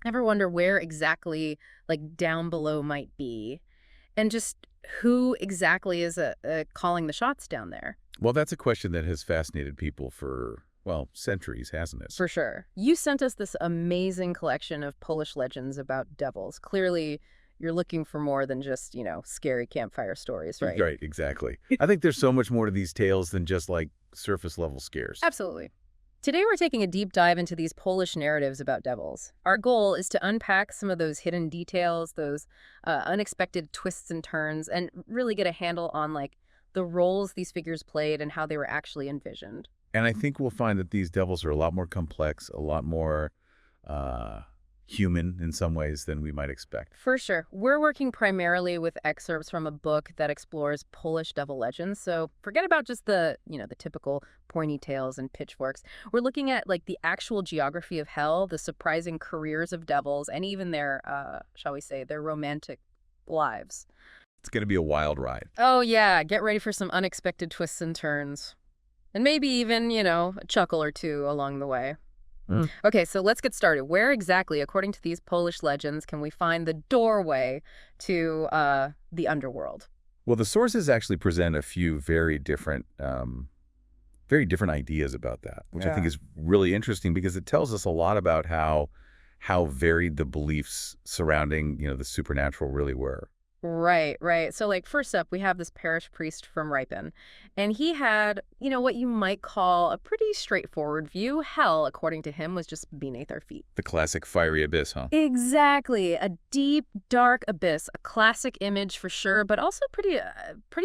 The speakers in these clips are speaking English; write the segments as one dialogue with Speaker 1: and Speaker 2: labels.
Speaker 1: Ever wonder where exactly, like, down below might be? And just who exactly is calling the shots down there?
Speaker 2: Well, that's a question that has fascinated people for, well, centuries, hasn't it?
Speaker 1: For sure. You sent us this amazing collection of Polish legends about devils. Clearly, you're looking for more than just, scary campfire stories, right?
Speaker 2: Right, exactly. I think there's so much more to these tales than just like surface level scares.
Speaker 1: Absolutely. Today we're taking a deep dive into these Polish narratives about devils. Our goal is to unpack some of those hidden details, those unexpected twists and turns, and really get a handle on like the roles these figures played and how they were actually envisioned.
Speaker 2: And I think we'll find that these devils are a lot more complex, a lot more human in some ways than we might expect.
Speaker 1: For sure. We're working primarily with excerpts from a book that explores Polish devil legends. So forget about just the typical pointy tails and pitchforks. We're looking at like the actual geography of hell, the surprising careers of devils, and even their, shall we say, their romantic lives.
Speaker 2: It's going to be a wild ride.
Speaker 1: Oh yeah, get ready for some unexpected twists and turns. And maybe even, a chuckle or two along the way. Okay, so let's get started. Where exactly, according to these Polish legends, can we find the doorway to the underworld?
Speaker 2: Well, the sources actually present a few very different ideas about that, which I think is really interesting because it tells us a lot about how varied the beliefs surrounding, the supernatural really were.
Speaker 1: Right, right. So, like, first up, we have this parish priest from Ripon, and he had, what you might call a pretty straightforward view. Hell, according to him, was just beneath our feet.
Speaker 2: The classic fiery abyss, huh?
Speaker 1: Exactly. A deep, dark abyss. A classic image for sure, but also pretty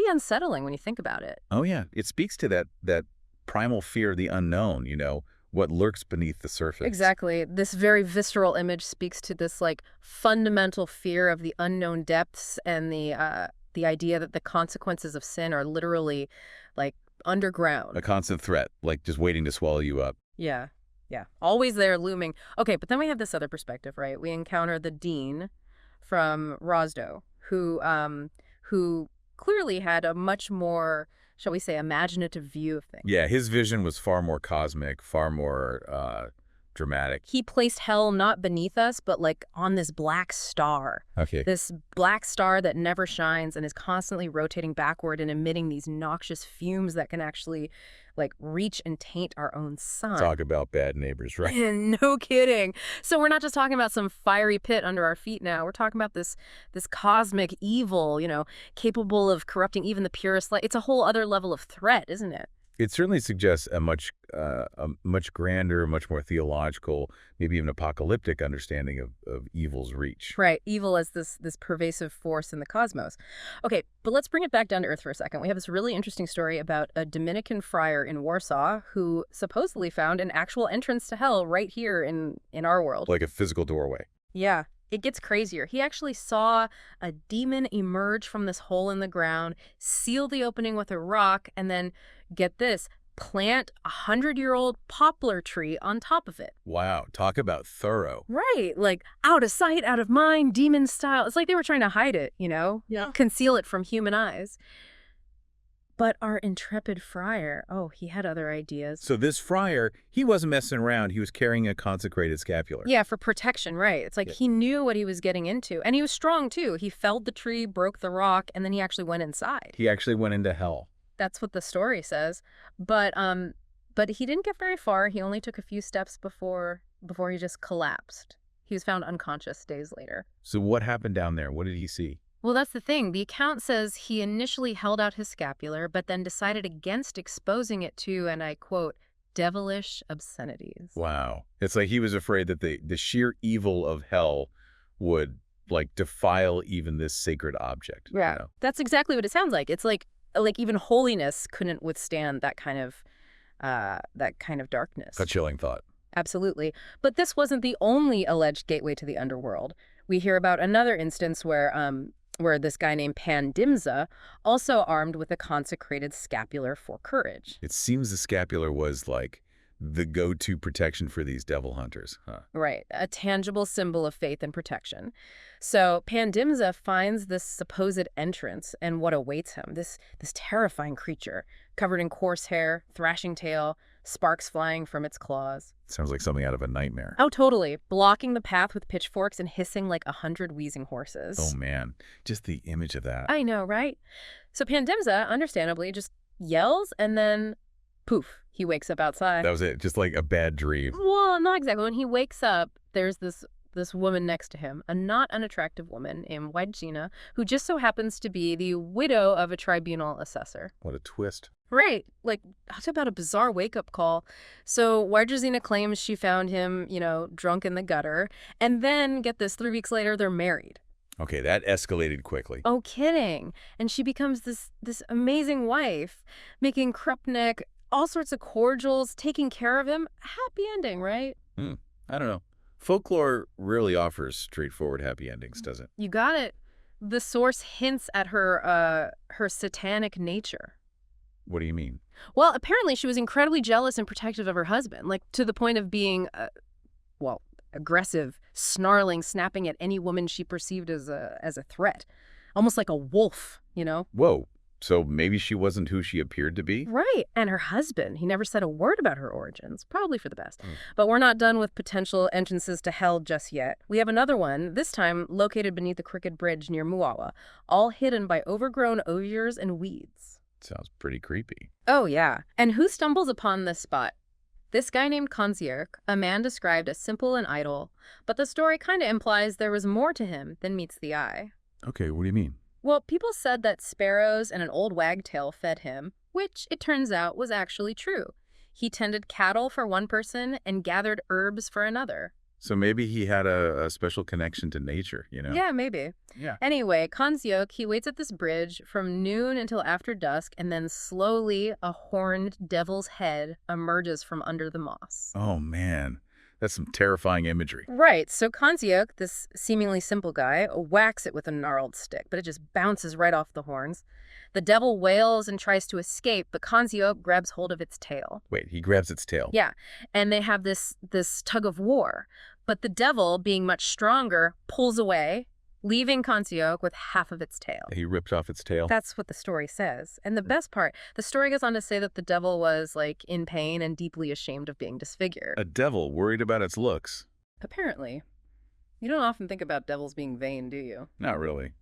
Speaker 1: unsettling when you think about it.
Speaker 2: Oh, yeah. It speaks to that primal fear of the unknown, what lurks beneath the surface.
Speaker 1: Exactly. This very visceral image speaks to this like fundamental fear of the unknown depths and the idea that the consequences of sin are literally like underground.
Speaker 2: A constant threat, like just waiting to swallow you up.
Speaker 1: Yeah. Yeah. Always there looming. Okay, but then we have this other perspective, right? We encounter the dean from Rosdo, who clearly had a much more, shall we say, imaginative view of things.
Speaker 2: Yeah, his vision was far more cosmic, far more dramatic.
Speaker 1: He placed hell not beneath us, but like on this black star.
Speaker 2: Okay.
Speaker 1: This black star that never shines and is constantly rotating backward and emitting these noxious fumes that can actually like reach and taint our own sun.
Speaker 2: Talk about bad neighbors, right?
Speaker 1: No kidding. So we're not just talking about some fiery pit under our feet now. We're talking about this cosmic evil, capable of corrupting even the purest light. It's a whole other level of threat, isn't it?
Speaker 2: It certainly suggests a much grander, much more theological, maybe even apocalyptic understanding of evil's reach.
Speaker 1: Right, evil as this pervasive force in the cosmos. Okay, but let's bring it back down to earth for a second. We have this really interesting story about a Dominican friar in Warsaw who supposedly found an actual entrance to hell right here in our world.
Speaker 2: Like a physical doorway.
Speaker 1: Yeah. It gets crazier. He actually saw a demon emerge from this hole in the ground, seal the opening with a rock, and then, get this, plant a 100-year-old poplar tree on top of it.
Speaker 2: Wow, talk about thorough.
Speaker 1: Right, like out of sight, out of mind, demon style. It's like they were trying to hide it,
Speaker 2: Yeah.
Speaker 1: Conceal it from human eyes. But our intrepid friar, he had other ideas.
Speaker 2: So this friar, he wasn't messing around. He was carrying a consecrated scapular.
Speaker 1: Yeah, for protection, right. It's like he knew what he was getting into. And he was strong, too. He felled the tree, broke the rock, and then he actually went inside.
Speaker 2: He actually went into hell.
Speaker 1: That's what the story says. But he didn't get very far. He only took a few steps before he just collapsed. He was found unconscious days later.
Speaker 2: So what happened down there? What did he see?
Speaker 1: Well, that's the thing. The account says he initially held out his scapular, but then decided against exposing it to, and I quote, devilish obscenities.
Speaker 2: Wow. It's like he was afraid that the sheer evil of hell would, like, defile even this sacred object.
Speaker 1: Yeah, That's exactly what it sounds like. It's like even holiness couldn't withstand that kind of darkness.
Speaker 2: A chilling thought.
Speaker 1: Absolutely. But this wasn't the only alleged gateway to the underworld. We hear about another instance where this guy named Pandimza, also armed with a consecrated scapular for courage.
Speaker 2: It seems the scapular was like the go-to protection for these devil hunters, huh?
Speaker 1: Right, a tangible symbol of faith and protection. So Pandimza finds this supposed entrance, and what awaits him, this terrifying creature, covered in coarse hair, thrashing tail, sparks flying from its claws.
Speaker 2: Sounds like something out of a nightmare.
Speaker 1: Oh, totally. Blocking the path with pitchforks and hissing like 100 wheezing horses.
Speaker 2: Oh, man. Just the image of that.
Speaker 1: I know, right? So Pandemza, understandably, just yells and then poof, he wakes up outside.
Speaker 2: That was it. Just like a bad dream.
Speaker 1: Well, not exactly. When he wakes up, there's this woman next to him, a not unattractive woman named Witold, who just so happens to be the widow of a tribunal assessor.
Speaker 2: What a twist.
Speaker 1: Right. Like, talk about a bizarre wake-up call. So Witold claims she found him, drunk in the gutter. And then, get this, 3 weeks later, they're married.
Speaker 2: Okay, that escalated quickly.
Speaker 1: Oh, kidding. And she becomes this amazing wife, making Krupnik all sorts of cordials, taking care of him. Happy ending, right?
Speaker 2: I don't know. Folklore rarely offers straightforward happy endings, doesn't it?
Speaker 1: You got it. The source hints at her satanic nature.
Speaker 2: What do you mean?
Speaker 1: Well, apparently she was incredibly jealous and protective of her husband, like to the point of being, aggressive, snarling, snapping at any woman she perceived as a threat. Almost like a wolf,
Speaker 2: Whoa. So maybe she wasn't who she appeared to be?
Speaker 1: Right. And her husband, he never said a word about her origins. Probably for the best. But we're not done with potential entrances to hell just yet. We have another one, this time located beneath the Crooked Bridge near Muawa, all hidden by overgrown osiers and weeds.
Speaker 2: Sounds pretty creepy.
Speaker 1: Oh, yeah. And who stumbles upon this spot? This guy named Kanziuk, a man described as simple and idle, but the story kind of implies there was more to him than meets the eye.
Speaker 2: Okay, what do you mean?
Speaker 1: Well, people said that sparrows and an old wagtail fed him, which it turns out was actually true. He tended cattle for one person and gathered herbs for another.
Speaker 2: So maybe he had a special connection to nature,
Speaker 1: Yeah, maybe.
Speaker 2: Yeah.
Speaker 1: Anyway, Kanziuk, he waits at this bridge from noon until after dusk, and then slowly a horned devil's head emerges from under the moss.
Speaker 2: Oh, man. That's some terrifying imagery.
Speaker 1: Right. So Kanziuk, this seemingly simple guy, whacks it with a gnarled stick, but it just bounces right off the horns. The devil wails and tries to escape, but Kanziuk grabs hold of its tail.
Speaker 2: Wait, he grabs its tail?
Speaker 1: Yeah. And they have this tug of war. But the devil, being much stronger, pulls away, leaving Kanziuk with half of its tail.
Speaker 2: He ripped off its tail?
Speaker 1: That's what the story says. And the best part, the story goes on to say that the devil was, in pain and deeply ashamed of being disfigured.
Speaker 2: A devil worried about its looks?
Speaker 1: Apparently. You don't often think about devils being vain, do you?
Speaker 2: Not really.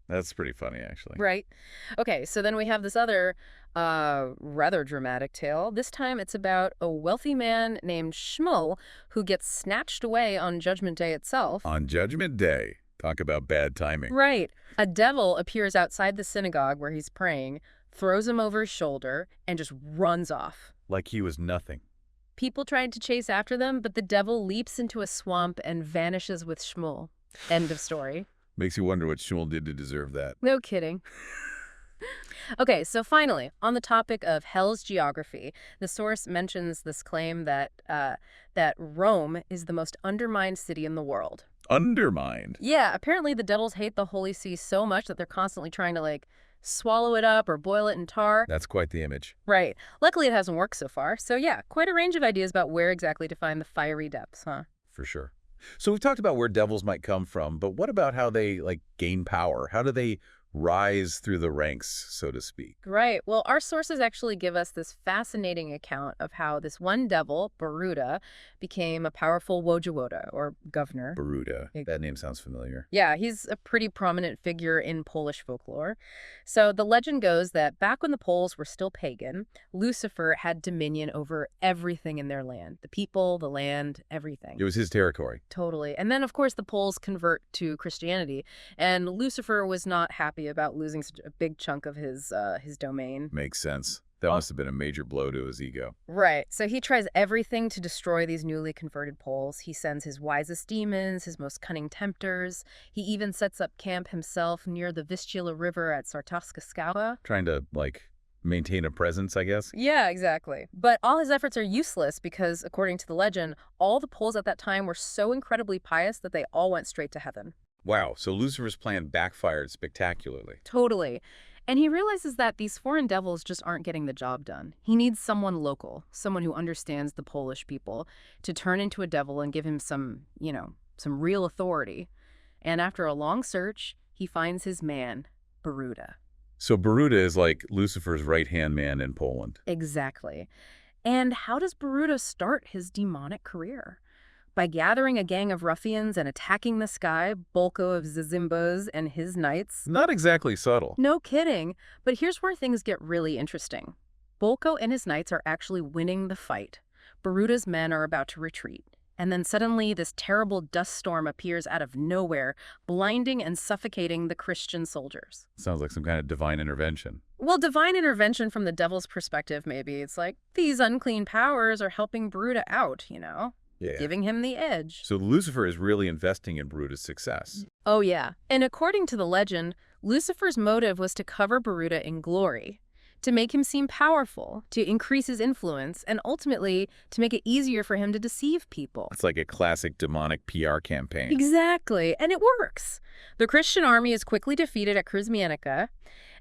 Speaker 2: That's pretty funny, actually.
Speaker 1: Right. Okay, so then we have this other rather dramatic tale. This time it's about a wealthy man named Shmuel who gets snatched away on Judgment Day itself.
Speaker 2: On Judgment Day. Talk about bad timing.
Speaker 1: Right. A devil appears outside the synagogue where he's praying, throws him over his shoulder, and just runs off.
Speaker 2: Like he was nothing.
Speaker 1: People tried to chase after them, but the devil leaps into a swamp and vanishes with Shmuel. End of story.
Speaker 2: Makes you wonder what Shmuel did to deserve that.
Speaker 1: No kidding. Okay, so finally, on the topic of hell's geography, the source mentions this claim that Rome is the most undermined city in the world.
Speaker 2: Undermined?
Speaker 1: Yeah, apparently the devils hate the Holy See so much that they're constantly trying to, swallow it up or boil it in tar.
Speaker 2: That's quite the image.
Speaker 1: Right. Luckily, it hasn't worked so far. So yeah, quite a range of ideas about where exactly to find the fiery depths, huh?
Speaker 2: For sure. So we've talked about where devils might come from, but what about how they, gain power? How do they rise through the ranks, so to speak?
Speaker 1: Right. Well, our sources actually give us this fascinating account of how this one devil, Boruta, became a powerful wojewoda, or governor.
Speaker 2: Boruta. That name sounds familiar.
Speaker 1: Yeah, he's a pretty prominent figure in Polish folklore. So the legend goes that back when the Poles were still pagan, Lucifer had dominion over everything in their land. The people, the land, everything.
Speaker 2: It was his territory.
Speaker 1: Totally. And then, of course, the Poles convert to Christianity, and Lucifer was not happy about losing such a big chunk of his domain.
Speaker 2: Makes sense. That must have been a major blow to his ego.
Speaker 1: Right. So he tries everything to destroy these newly converted Poles. He sends his wisest demons, his most cunning tempters. He even sets up camp himself near the Vistula River at Sartowska Skała.
Speaker 2: Trying to, maintain a presence, I guess?
Speaker 1: Yeah, exactly. But all his efforts are useless because, according to the legend, all the Poles at that time were so incredibly pious that they all went straight to heaven.
Speaker 2: Wow, so Lucifer's plan backfired spectacularly.
Speaker 1: Totally. And he realizes that these foreign devils just aren't getting the job done. He needs someone local, someone who understands the Polish people, to turn into a devil and give him some real authority. And after a long search, he finds his man, Boruta.
Speaker 2: So Boruta is like Lucifer's right-hand man in Poland.
Speaker 1: Exactly. And how does Boruta start his demonic career? By gathering a gang of ruffians and attacking the sky, Bolko of Zizimbos and his knights.
Speaker 2: Not exactly subtle.
Speaker 1: No kidding. But here's where things get really interesting. Bolko and his knights are actually winning the fight. Boruta's men are about to retreat. And then suddenly this terrible dust storm appears out of nowhere, blinding and suffocating the Christian soldiers.
Speaker 2: Sounds like some kind of divine intervention.
Speaker 1: Well, divine intervention from the devil's perspective, maybe. It's like, these unclean powers are helping Boruta out,
Speaker 2: Yeah.
Speaker 1: giving him the edge.
Speaker 2: So Lucifer is really investing in Boruta's success.
Speaker 1: Oh, yeah. And according to the legend, Lucifer's motive was to cover Boruta in glory, to make him seem powerful, to increase his influence, and ultimately to make it easier for him to deceive people.
Speaker 2: It's like a classic demonic PR campaign.
Speaker 1: Exactly. And it works. The Christian army is quickly defeated at Kruzmianica,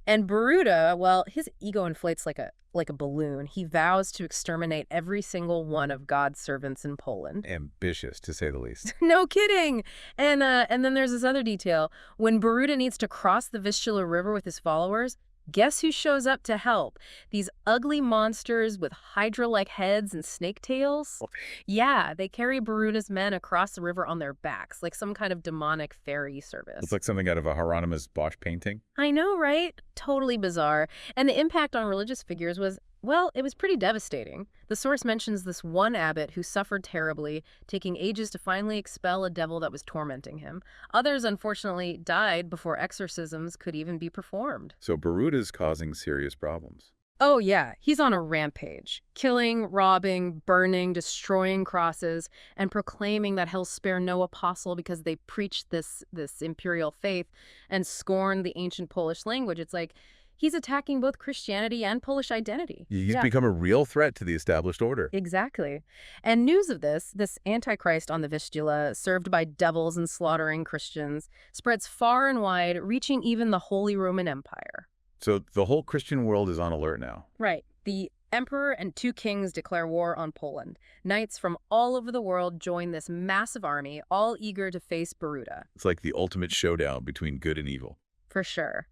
Speaker 1: and Boruta, well, his ego inflates like a balloon. He vows to exterminate every single one of God's servants in Poland.
Speaker 2: Ambitious, to say the least.
Speaker 1: No kidding. And then there's this other detail. When Boruta needs to cross the Vistula River with his followers, guess who shows up to help? These ugly monsters with hydra-like heads and snake tails. Yeah, they carry Boruta's men across the river on their backs, like some kind of demonic ferry service.
Speaker 2: It's like something out of a Hieronymus Bosch painting.
Speaker 1: I know, right? Totally bizarre. And the impact on religious figures was, well, it was pretty devastating. The source mentions this one abbot who suffered terribly, taking ages to finally expel a devil that was tormenting him. Others, unfortunately, died before exorcisms could even be performed.
Speaker 2: So Boruta's causing serious problems.
Speaker 1: Oh, yeah. He's on a rampage, killing, robbing, burning, destroying crosses, and proclaiming that he'll spare no apostle because they preach this imperial faith and scorn the ancient Polish language. It's like he's attacking both Christianity and Polish identity.
Speaker 2: He's become a real threat to the established order.
Speaker 1: Exactly. And news of this Antichrist on the Vistula, served by devils and slaughtering Christians, spreads far and wide, reaching even the Holy Roman Empire.
Speaker 2: So the whole Christian world is on alert now.
Speaker 1: Right. The emperor and two kings declare war on Poland. Knights from all over the world join this massive army, all eager to face Boruta.
Speaker 2: It's like the ultimate showdown between good and evil.
Speaker 1: For sure.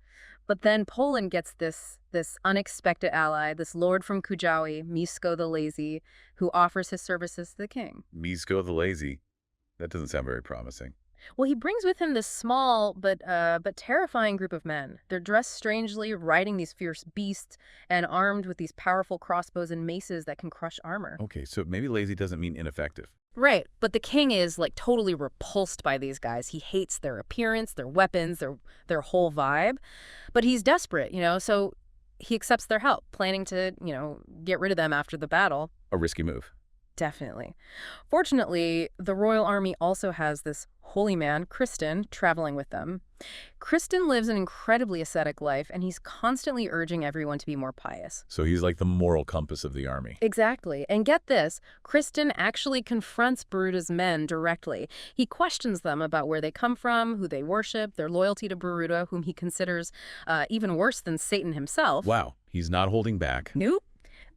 Speaker 1: But then Poland gets this unexpected ally, this lord from Kujawi, Mieszko the Lazy, who offers his services to the king.
Speaker 2: Mieszko the Lazy. That doesn't sound very promising.
Speaker 1: Well, he brings with him this small but terrifying group of men. They're dressed strangely, riding these fierce beasts, and armed with these powerful crossbows and maces that can crush armor.
Speaker 2: Okay, so maybe lazy doesn't mean ineffective.
Speaker 1: Right, but the king is like totally repulsed by these guys. He hates their appearance, their weapons, their whole vibe. But he's desperate, so he accepts their help, planning to, get rid of them after the battle.
Speaker 2: A risky move.
Speaker 1: Definitely. Fortunately, the royal army also has this holy man, Kristen, traveling with them. Kristen lives an incredibly ascetic life, and he's constantly urging everyone to be more pious.
Speaker 2: So he's like the moral compass of the army.
Speaker 1: Exactly. And get this, Kristen actually confronts Boruta's men directly. He questions them about where they come from, who they worship, their loyalty to Boruta, whom he considers even worse than Satan himself.
Speaker 2: Wow, he's not holding back.
Speaker 1: Nope.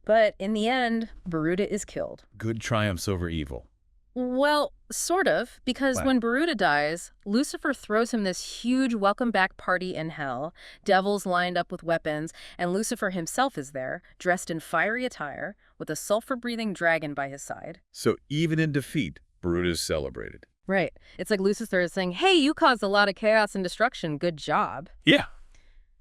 Speaker 1: But in the end, Boruta is killed.
Speaker 2: Good triumphs over evil.
Speaker 1: Well, sort of, because when Boruta dies, Lucifer throws him this huge welcome back party in hell, devils lined up with weapons, and Lucifer himself is there, dressed in fiery attire, with a sulfur-breathing dragon by his side.
Speaker 2: So even in defeat, Boruta is celebrated.
Speaker 1: Right. It's like Lucifer is saying, hey, you caused a lot of chaos and destruction. Good job.
Speaker 2: Yeah.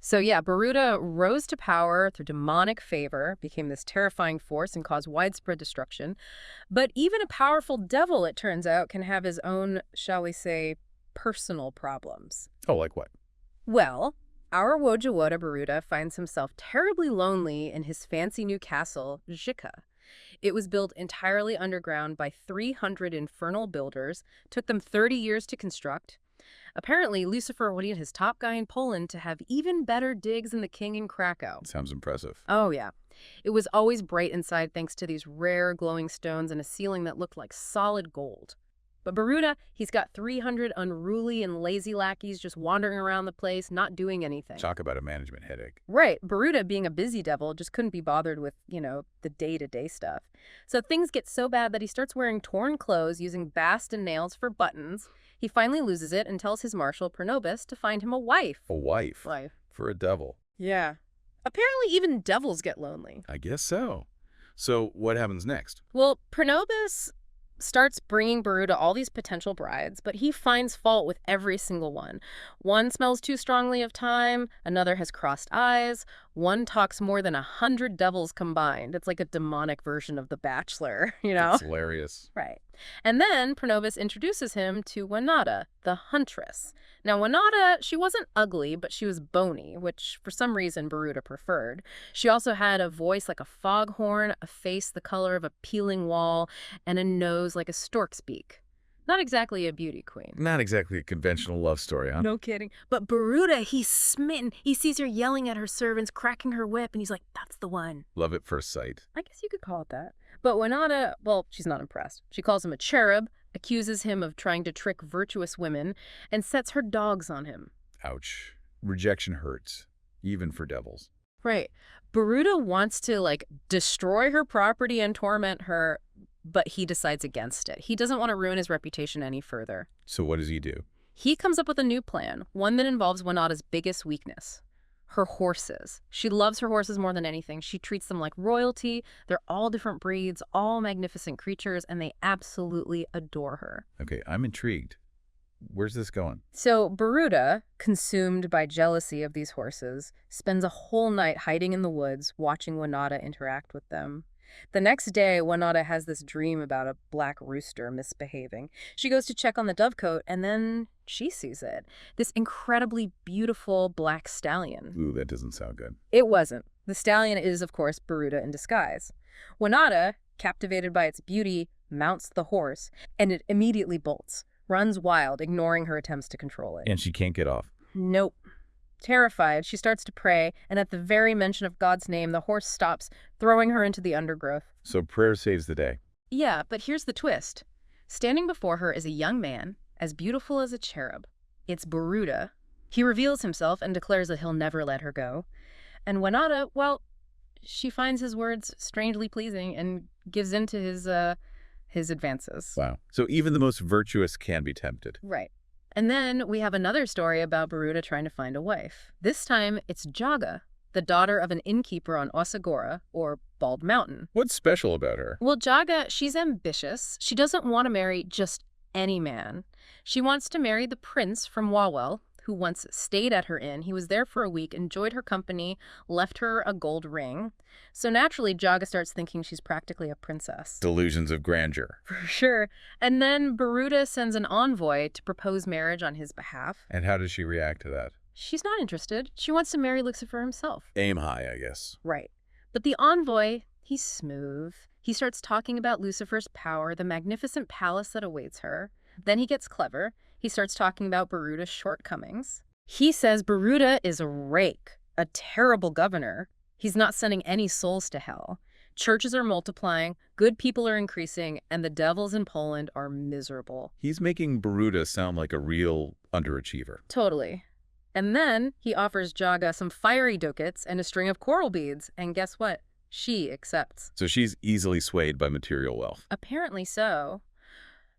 Speaker 1: So yeah, Boruta rose to power through demonic favor, became this terrifying force, and caused widespread destruction. But even a powerful devil, it turns out, can have his own, shall we say, personal problems.
Speaker 2: Oh, like what?
Speaker 1: Well, our Wojewoda Boruta finds himself terribly lonely in his fancy new castle, Żyka. It was built entirely underground by 300 infernal builders, took them 30 years to construct. Apparently, Lucifer wanted his top guy in Poland to have even better digs than the king in Krakow.
Speaker 2: Sounds impressive.
Speaker 1: Oh, yeah. It was always bright inside thanks to these rare glowing stones and a ceiling that looked like solid gold. But Boruta, he's got 300 unruly and lazy lackeys just wandering around the place, not doing anything.
Speaker 2: Talk about a management headache.
Speaker 1: Right. Boruta, being a busy devil, just couldn't be bothered with, the day-to-day stuff. So things get so bad that he starts wearing torn clothes, using bast and nails for buttons. He finally loses it and tells his marshal, Pronobis, to find him a wife.
Speaker 2: A wife?
Speaker 1: Wife.
Speaker 2: For a devil.
Speaker 1: Yeah. Apparently even devils get lonely.
Speaker 2: I guess so. So what happens next?
Speaker 1: Well, Pronobis starts bringing Boruta all these potential brides, but he finds fault with every single one. One smells too strongly of thyme, another has crossed eyes, one talks more than 100 devils combined. It's like a demonic version of The Bachelor, you know?
Speaker 2: That's hilarious.
Speaker 1: Right. And then Pronobis introduces him to Wanada, the huntress. Now, Wanada, she wasn't ugly, but she was bony, which for some reason Boruta preferred. She also had a voice like a foghorn, a face the color of a peeling wall, and a nose like a stork's beak. Not exactly a beauty queen.
Speaker 2: Not exactly a conventional love story, huh?
Speaker 1: No kidding. But Boruta, he's smitten. He sees her yelling at her servants, cracking her whip, and he's like, that's the one.
Speaker 2: Love at first sight.
Speaker 1: I guess you could call it that. But Wanada, well, she's not impressed. She calls him a cherub, accuses him of trying to trick virtuous women, and sets her dogs on him.
Speaker 2: Ouch. Rejection hurts, even for devils.
Speaker 1: Right. Boruta wants to, like, destroy her property and torment her, but he decides against it. He doesn't want to ruin his reputation any further.
Speaker 2: So what does he do?
Speaker 1: He comes up with a new plan, one that involves Wanada's biggest weakness. Her horses. She loves her horses more than anything. She treats them like royalty. They're all different breeds, all magnificent creatures, and they absolutely adore her.
Speaker 2: Okay, I'm intrigued. Where's this going?
Speaker 1: So Boruta, consumed by jealousy of these horses, spends a whole night hiding in the woods, watching Wanada interact with them. The next day, Wanada has this dream about a black rooster misbehaving. She goes to check on the dovecote, and then she sees it. This incredibly beautiful black stallion.
Speaker 2: Ooh, that doesn't sound good.
Speaker 1: It wasn't. The stallion is, of course, Boruta in disguise. Wanada, captivated by its beauty, mounts the horse, and it immediately bolts, runs wild, ignoring her attempts to control it.
Speaker 2: And she can't get off.
Speaker 1: Nope. Terrified, she starts to pray, and at the very mention of God's name, the horse stops, throwing her into the undergrowth.
Speaker 2: So prayer saves the day.
Speaker 1: Yeah, but here's the twist. Standing before her is a young man, as beautiful as a cherub. It's Boruta. He reveals himself and declares that he'll never let her go. And Wanada, well, she finds his words strangely pleasing and gives in to his advances.
Speaker 2: Wow. So even the most virtuous can be tempted.
Speaker 1: Right. And then we have another story about Boruta trying to find a wife. This time, it's Jaga, the daughter of an innkeeper on Osagora, or Bald Mountain.
Speaker 2: What's special about her?
Speaker 1: Well, Jaga, she's ambitious. She doesn't want to marry just any man. She wants to marry the prince from Wawel, who once stayed at her inn. He was there for a week, enjoyed her company, left her a gold ring. So naturally, Jaga starts thinking she's practically a princess.
Speaker 2: Delusions of grandeur.
Speaker 1: For sure. And then Boruta sends an envoy to propose marriage on his behalf.
Speaker 2: And how does she react to that?
Speaker 1: She's not interested. She wants to marry Lucifer himself.
Speaker 2: Aim high, I guess.
Speaker 1: Right. But the envoy, he's smooth. He starts talking about Lucifer's power, the magnificent palace that awaits her. Then he gets clever. He starts talking about Boruta's shortcomings. He says Boruta is a rake, a terrible governor. He's not sending any souls to hell. Churches are multiplying, good people are increasing, and the devils in Poland are miserable.
Speaker 2: He's making Boruta sound like a real underachiever.
Speaker 1: Totally. And then he offers Jaga some fiery ducats and a string of coral beads, and guess what? She accepts.
Speaker 2: So she's easily swayed by material wealth.
Speaker 1: Apparently so.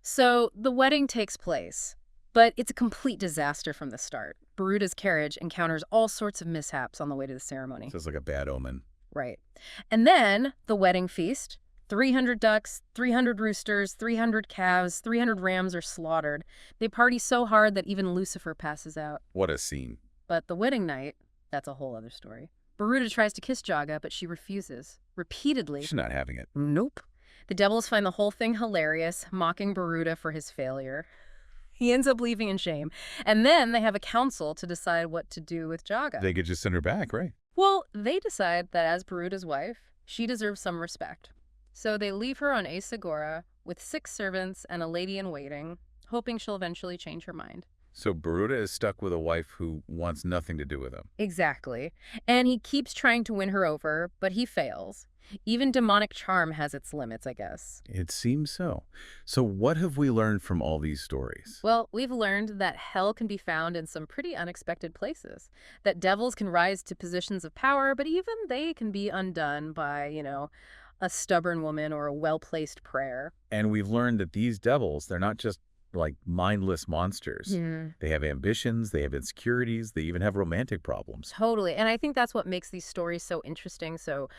Speaker 1: So the wedding takes place, but it's a complete disaster from the start. Boruta's carriage encounters all sorts of mishaps on the way to the ceremony.
Speaker 2: Sounds like a bad omen.
Speaker 1: Right. And then the wedding feast. 300 ducks, 300 roosters, 300 calves, 300 rams are slaughtered. They party so hard that even Lucifer passes out.
Speaker 2: What a scene.
Speaker 1: But the wedding night, that's a whole other story. Boruta tries to kiss Jaga, but she refuses. Repeatedly.
Speaker 2: She's not having it.
Speaker 1: Nope. The devils find the whole thing hilarious, mocking Boruta for his failure. He ends up leaving in shame. And then they have a council to decide what to do with Jaga.
Speaker 2: They could just send her back, right?
Speaker 1: Well, they decide that as Boruta's wife, she deserves some respect. So they leave her on Asagora with 6 servants and a lady-in-waiting, hoping she'll eventually change her mind.
Speaker 2: So Boruta is stuck with a wife who wants nothing to do with him.
Speaker 1: Exactly. And he keeps trying to win her over, but he fails. Even demonic charm has its limits, I guess.
Speaker 2: It seems so. So what have we learned from all these stories?
Speaker 1: Well, we've learned that hell can be found in some pretty unexpected places. That devils can rise to positions of power, but even they can be undone by, a stubborn woman or a well-placed prayer.
Speaker 2: And we've learned that these devils, they're not just like mindless monsters.
Speaker 1: Hmm.
Speaker 2: They have ambitions, they have insecurities, they even have romantic problems.
Speaker 1: Totally. And I think that's what makes these stories so interesting, so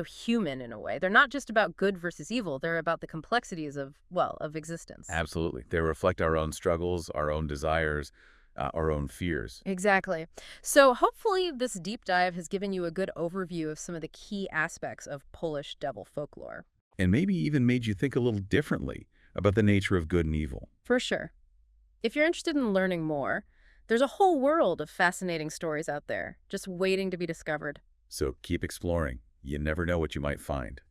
Speaker 1: human in a way. They're not just about good versus evil. They're about the complexities of, well, of existence.
Speaker 2: Absolutely. They reflect our own struggles, our own desires, our own fears.
Speaker 1: Exactly. So hopefully this deep dive has given you a good overview of some of the key aspects of Polish devil folklore.
Speaker 2: And maybe even made you think a little differently about the nature of good and evil.
Speaker 1: For sure. If you're interested in learning more, there's a whole world of fascinating stories out there, just waiting to be discovered.
Speaker 2: So keep exploring. You never know what you might find.